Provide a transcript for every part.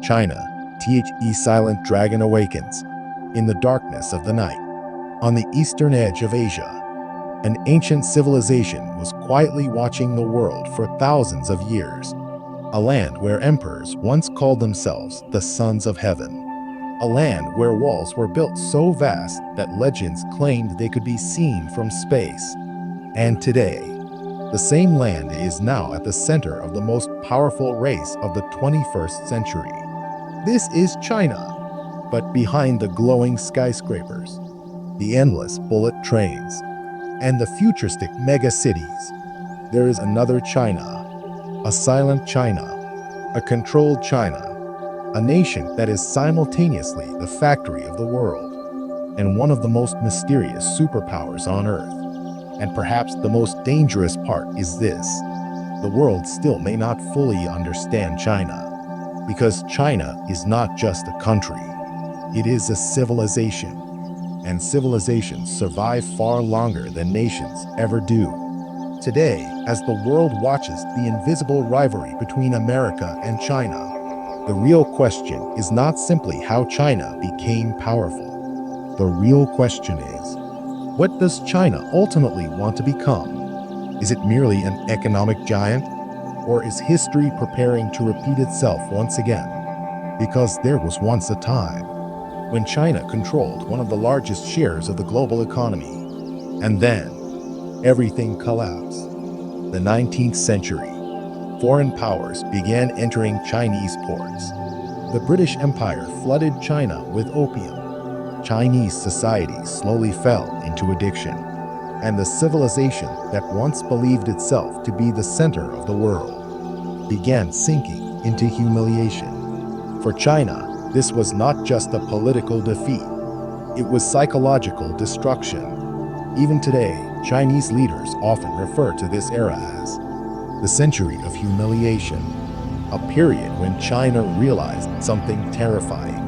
China, The silent dragon awakens. In the darkness of the night, on the eastern edge of Asia, an ancient civilization was quietly watching the world for thousands of years. A land where emperors once called themselves the sons of heaven. A land where walls were built so vast that legends claimed they could be seen from space. And today, the same land is now at the center of the most powerful race of the 21st century. This is China. But behind the glowing skyscrapers, the endless bullet trains, and the futuristic mega-cities, there is another China, a silent China, a controlled China, a nation that is simultaneously the factory of the world and one of the most mysterious superpowers on Earth. And perhaps the most dangerous part is this: the world still may not fully understand China, because China is not just a country. It is a civilization, and civilizations survive far longer than nations ever do. Today, as the world watches the invisible rivalry between America and China, the real question is not simply how China became powerful. The real question is, what does China ultimately want to become? Is it merely an economic giant, or is history preparing to repeat itself once again? Because there was once a time when China controlled one of the largest shares of the global economy. And then, everything collapsed. The 19th century, foreign powers began entering Chinese ports. The British Empire flooded China with opium. Chinese society slowly fell into addiction, and the civilization that once believed itself to be the center of the world began sinking into humiliation. For China, this was not just a political defeat, it was psychological destruction. Even today, Chinese leaders often refer to this era as the century of humiliation, a period when China realized something terrifying.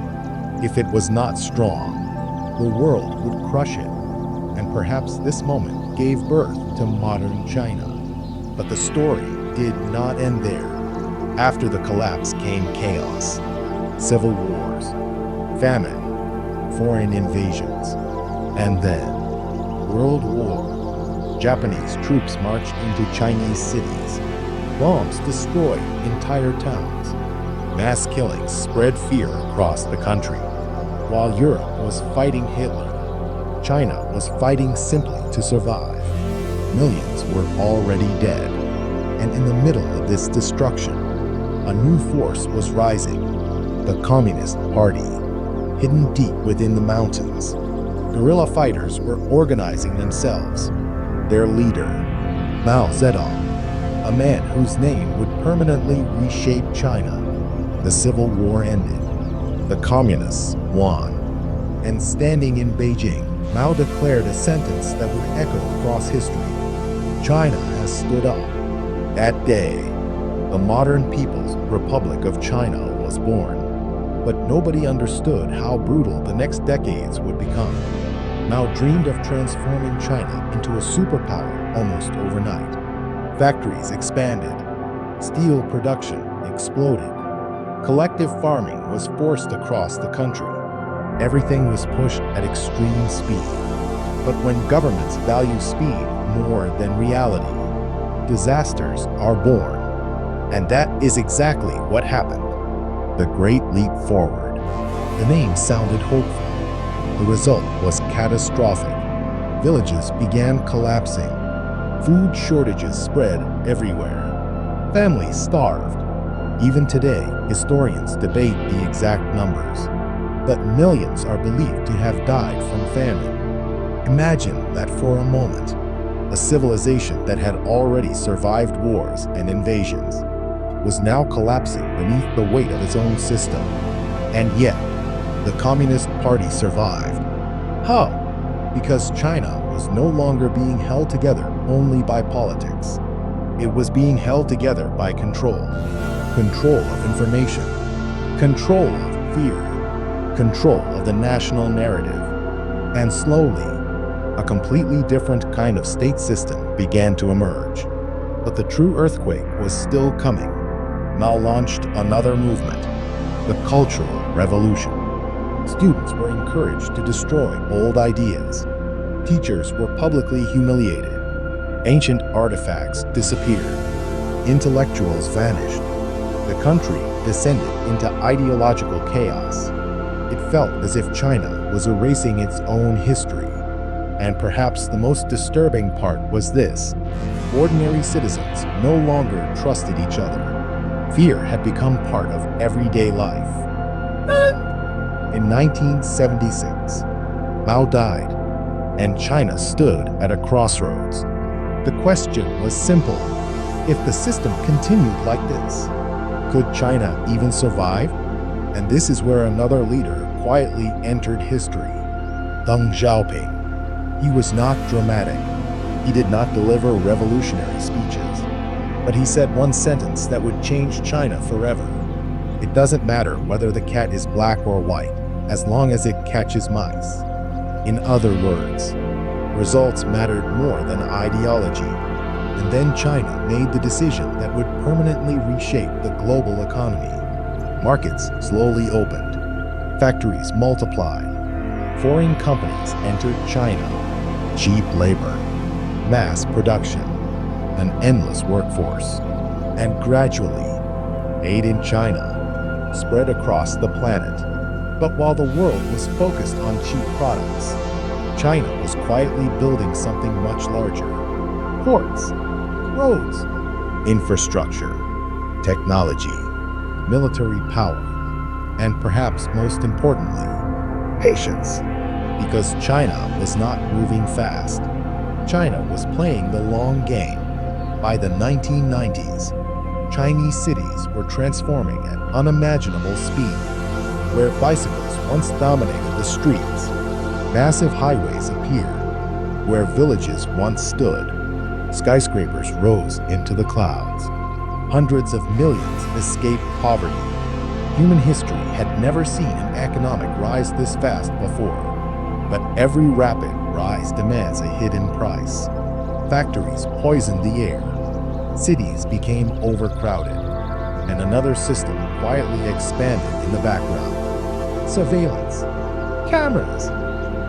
If it was not strong, the world would crush it, and perhaps this moment gave birth to modern China. But the story did not end there. After the collapse came chaos. Civil wars, famine, foreign invasions, and then World War. Japanese troops marched into Chinese cities. Bombs destroyed entire towns. Mass killings spread fear across the country. While Europe was fighting Hitler, China was fighting simply to survive. Millions were already dead. And in the middle of this destruction, a new force was rising. The Communist Party, hidden deep within the mountains. Guerrilla fighters were organizing themselves. Their leader, Mao Zedong, a man whose name would permanently reshape China. The Civil War ended. The Communists won. And standing in Beijing, Mao declared a sentence that would echo across history: China has stood up. That day, the modern People's Republic of China was born. But nobody understood how brutal the next decades would become. Mao dreamed of transforming China into a superpower almost overnight. Factories expanded. Steel production exploded. Collective farming was forced across the country. Everything was pushed at extreme speed. But when governments value speed more than reality, disasters are born. And that is exactly what happened. The Great Leap Forward. The name sounded hopeful. The result was catastrophic. Villages began collapsing. Food shortages spread everywhere. Families starved. Even today, historians debate the exact numbers, but millions are believed to have died from famine. Imagine that for a moment. A civilization that had already survived wars and invasions was now collapsing beneath the weight of its own system. And yet, the Communist Party survived. How? Because China was no longer being held together only by politics. It was being held together by control. Control of information. Control of fear. Control of the national narrative. And slowly, a completely different kind of state system began to emerge. But the true earthquake was still coming. Mao launched another movement, The Cultural Revolution. Students were encouraged to destroy old ideas. Teachers were publicly humiliated. Ancient artifacts disappeared. Intellectuals vanished. The country descended into ideological chaos. It felt as if China was erasing its own history. And perhaps the most disturbing part was this: ordinary citizens no longer trusted each other. Fear had become part of everyday life. In 1976, Mao died, and China stood at a crossroads. The question was simple: if the system continued like this, could China even survive? And this is where another leader quietly entered history: Deng Xiaoping. He was not dramatic. He did not deliver revolutionary speeches, but he said one sentence that would change China forever. It doesn't matter whether the cat is black or white, as long as it catches mice. In other words, results mattered more than ideology. And then China made the decision that would permanently reshape the global economy. Markets slowly opened. Factories multiplied. Foreign companies entered China. Cheap labor, mass production, an endless workforce. And gradually, made in China spread across the planet. But while the world was focused on cheap products, China was quietly building something much larger: ports, roads, infrastructure, technology, military power, and perhaps most importantly, patience. Because China was not moving fast. China was playing the long game. By the 1990s, Chinese cities were transforming at unimaginable speed. Where bicycles once dominated the streets, massive highways appeared. Where villages once stood, skyscrapers rose into the clouds. Hundreds of millions escaped poverty. Human history had never seen an economic rise this fast before. But every rapid rise demands a hidden price. Factories poisoned the air. Cities became overcrowded. And another system quietly expanded in the background: surveillance, cameras,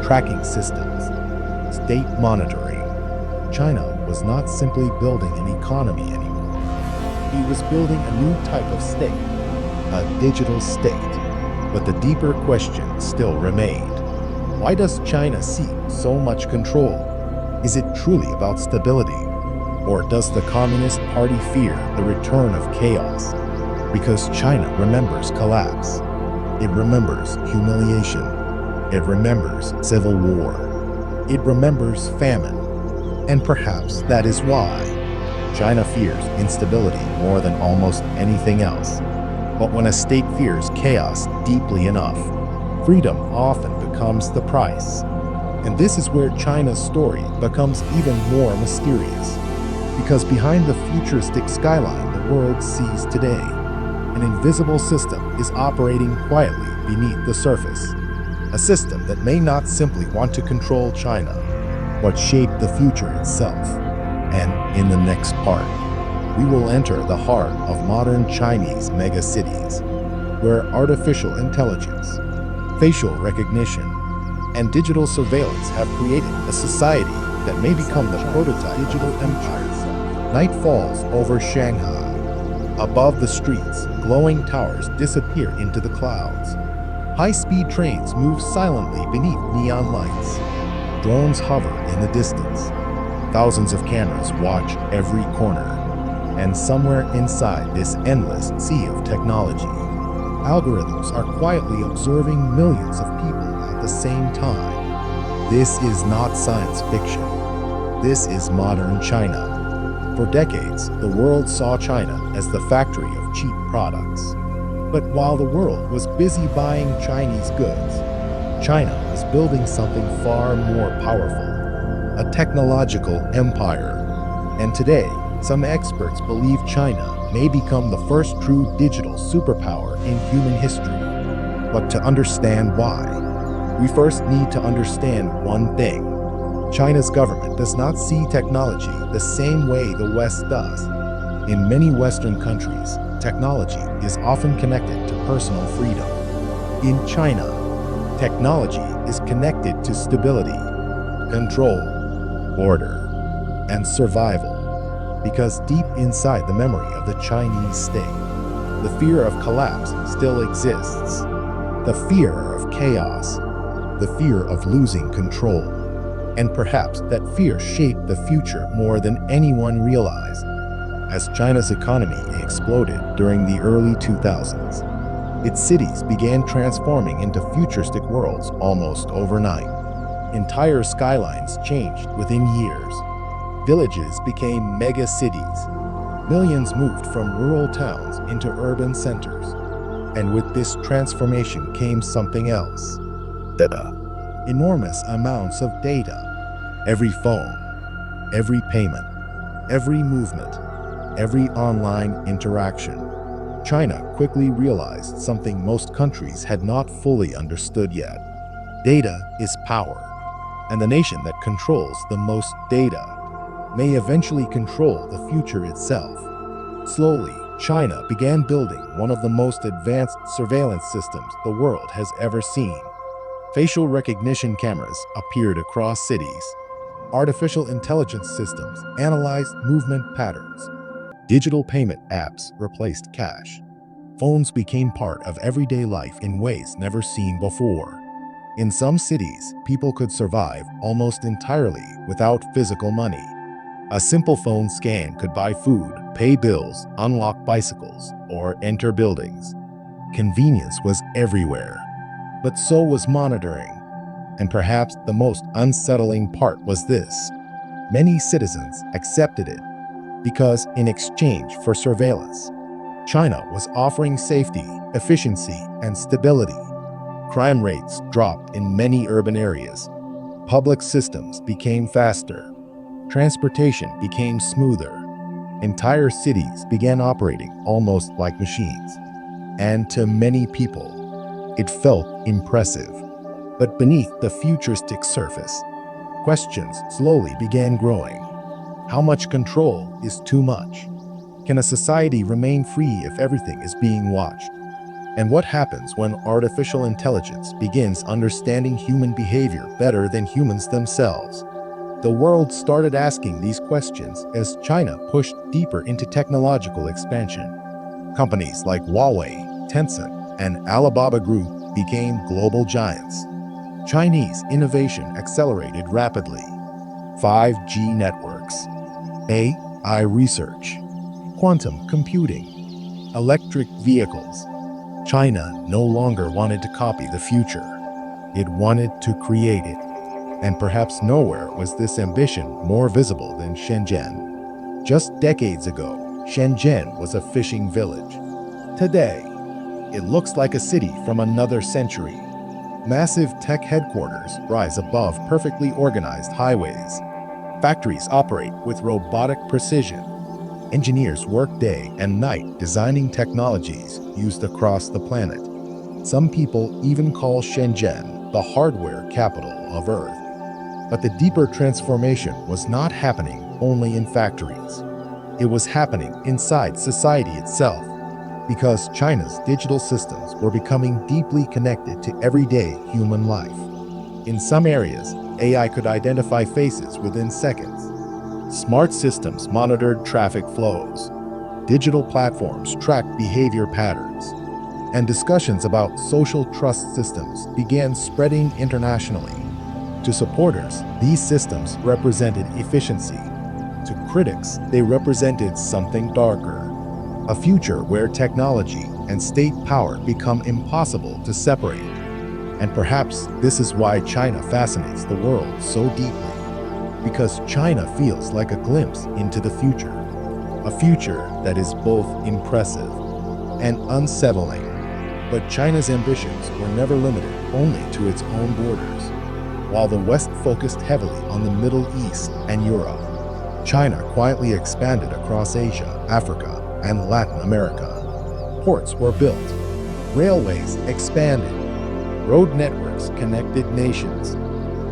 tracking systems, state monitoring. China was not simply building an economy anymore. He was building a new type of state, a digital state. But the deeper question still remained: why does China seek so much control? Is it truly about stability? Or does the Communist Party fear the return of chaos? Because China remembers collapse. It remembers humiliation. It remembers civil war. It remembers famine. And perhaps that is why China fears instability more than almost anything else. But when a state fears chaos deeply enough, freedom often becomes the price. And this is where China's story becomes even more mysterious. Because behind the futuristic skyline the world sees today, an invisible system is operating quietly beneath the surface. A system that may not simply want to control China, but shape the future itself. And in the next part, we will enter the heart of modern Chinese megacities, where artificial intelligence, facial recognition, and digital surveillance have created a society that may become the prototype digital empire. Night falls over Shanghai. Above the streets, glowing towers disappear into the clouds. High-speed trains move silently beneath neon lights. Drones hover in the distance. Thousands of cameras watch every corner. And somewhere inside this endless sea of technology, algorithms are quietly observing millions of people at the same time. This is not science fiction. This is modern China. For decades, the world saw China as the factory of cheap products. But while the world was busy buying Chinese goods, China was building something far more powerful: a technological empire. And today, some experts believe China may become the first true digital superpower in human history. But to understand why, we first need to understand one thing. China's government does not see technology the same way the West does. In many Western countries, technology is often connected to personal freedom. In China, technology is connected to stability, control, order, and survival, because deep inside the memory of the Chinese state, the fear of collapse still exists. The fear of chaos, the fear of losing control, and perhaps that fear shaped the future more than anyone realized. As China's economy exploded during the early 2000s, its cities began transforming into futuristic worlds almost overnight. Entire skylines changed within years. Villages became mega cities. Millions moved from rural towns into urban centers. And with this transformation came something else. Data. Enormous amounts of data. Every phone, every payment, every movement, every online interaction. China quickly realized something most countries had not fully understood yet. Data is power, and the nation that controls the most data may eventually control the future itself. Slowly, China began building one of the most advanced surveillance systems the world has ever seen. Facial recognition cameras appeared across cities. Artificial intelligence systems analyzed movement patterns. Digital payment apps replaced cash. Phones became part of everyday life in ways never seen before. In some cities, people could survive almost entirely without physical money. A simple phone scan could buy food, pay bills, unlock bicycles, or enter buildings. Convenience was everywhere, but so was monitoring. And perhaps the most unsettling part was this: many citizens accepted it because, in exchange for surveillance, China was offering safety, efficiency, and stability. Crime rates dropped in many urban areas. Public systems became faster. Transportation became smoother. Entire cities began operating almost like machines. And to many people, it felt impressive. But beneath the futuristic surface, questions slowly began growing. How much control is too much? Can a society remain free if everything is being watched? And what happens when artificial intelligence begins understanding human behavior better than humans themselves? The world started asking these questions as China pushed deeper into technological expansion. Companies like Huawei, Tencent, and Alibaba Group became global giants. Chinese innovation accelerated rapidly. 5G networks, AI research, quantum computing, electric vehicles. China no longer wanted to copy the future. It wanted to create it. And perhaps nowhere was this ambition more visible than Shenzhen. Just decades ago, Shenzhen was a fishing village. Today, it looks like a city from another century. Massive tech headquarters rise above perfectly organized highways. Factories operate with robotic precision. Engineers work day and night designing technologies used across the planet. Some people even call Shenzhen the hardware capital of Earth. But the deeper transformation was not happening only in factories. It was happening inside society itself, because China's digital systems were becoming deeply connected to everyday human life. In some areas, AI could identify faces within seconds. Smart systems monitored traffic flows. Digital platforms tracked behavior patterns. And discussions about social trust systems began spreading internationally. To supporters, these systems represented efficiency. To critics, they represented something darker. A future where technology and state power become impossible to separate. And perhaps this is why China fascinates the world so deeply. Because China feels like a glimpse into the future. A future that is both impressive and unsettling. But China's ambitions were never limited only to its own borders. While the West focused heavily on the Middle East and Europe, China quietly expanded across Asia, Africa, and Latin America. Ports were built, railways expanded, road networks connected nations,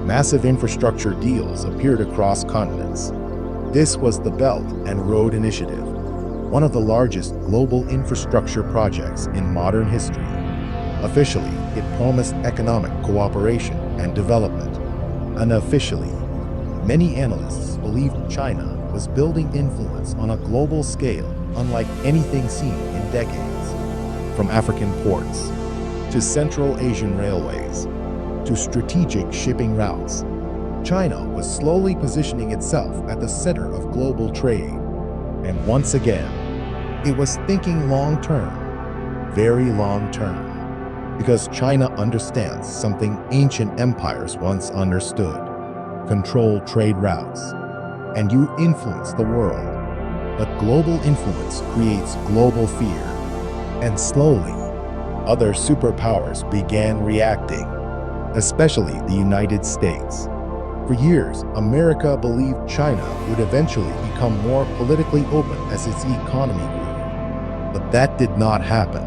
massive infrastructure deals appeared across continents. This was the Belt and Road Initiative, one of the largest global infrastructure projects in modern history. Officially, it promised economic cooperation and development. Unofficially, many analysts believed China was building influence on a global scale unlike anything seen in decades. From African ports, to Central Asian railways, to strategic shipping routes, China was slowly positioning itself at the center of global trade. And once again, it was thinking long-term, very long-term, because China understands something ancient empires once understood: control trade routes, and you influence the world. But global influence creates global fear, and slowly, other superpowers began reacting, especially the United States. For years, America believed China would eventually become more politically open as its economy grew. But that did not happen.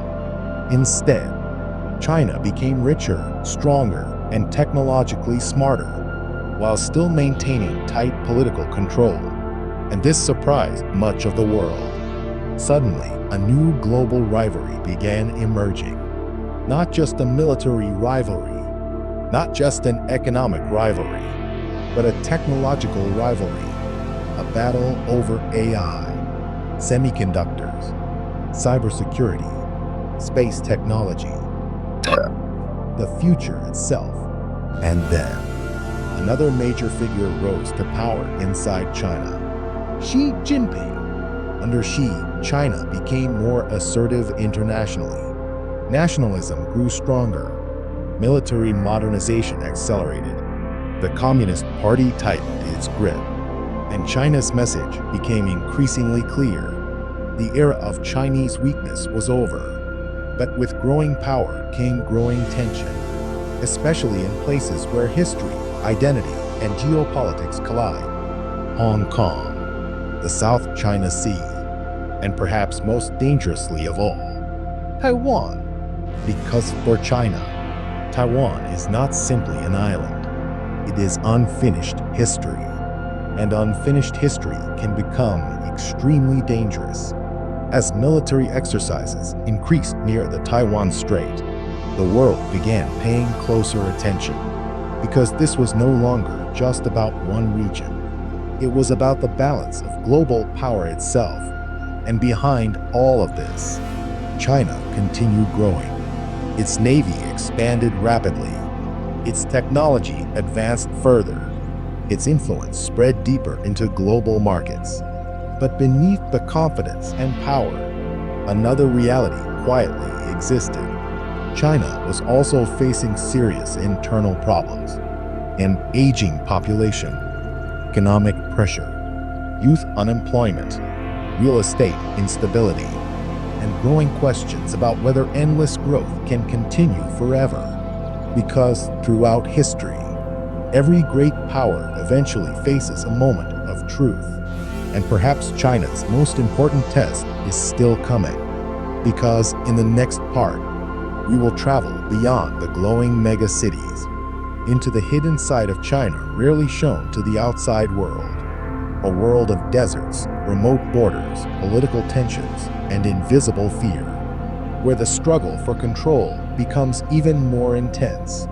Instead, China became richer, stronger, and technologically smarter, while still maintaining tight political control. And this surprised much of the world. Suddenly, a new global rivalry began emerging. Not just a military rivalry, not just an economic rivalry, but a technological rivalry, a battle over AI, semiconductors, cybersecurity, space technology, the future itself. And then, another major figure rose to power inside China: Xi Jinping. Under Xi, China became more assertive internationally. Nationalism grew stronger. Military modernization accelerated. The Communist Party tightened its grip, and China's message became increasingly clear. The era of Chinese weakness was over. But with growing power came growing tension, especially in places where history, identity, and geopolitics collide. Hong Kong, the South China Sea, and perhaps most dangerously of all, Taiwan. Because for China, Taiwan is not simply an island. It is unfinished history, and unfinished history can become extremely dangerous. As military exercises increased near the Taiwan Strait, the world began paying closer attention, because this was no longer just about one region. It was about the balance of global power itself. And behind all of this, China continued growing. Its navy expanded rapidly. Its technology advanced further. Its influence spread deeper into global markets. But beneath the confidence and power, another reality quietly existed. China was also facing serious internal problems: an aging population, economic pressure, youth unemployment, real estate instability, and growing questions about whether endless growth can continue forever. Because throughout history, every great power eventually faces a moment of truth. And perhaps China's most important test is still coming. Because in the next part, we will travel beyond the glowing mega-cities into the hidden side of China rarely shown to the outside world. A world of deserts, remote borders, political tensions, and invisible fear, where the struggle for control becomes even more intense.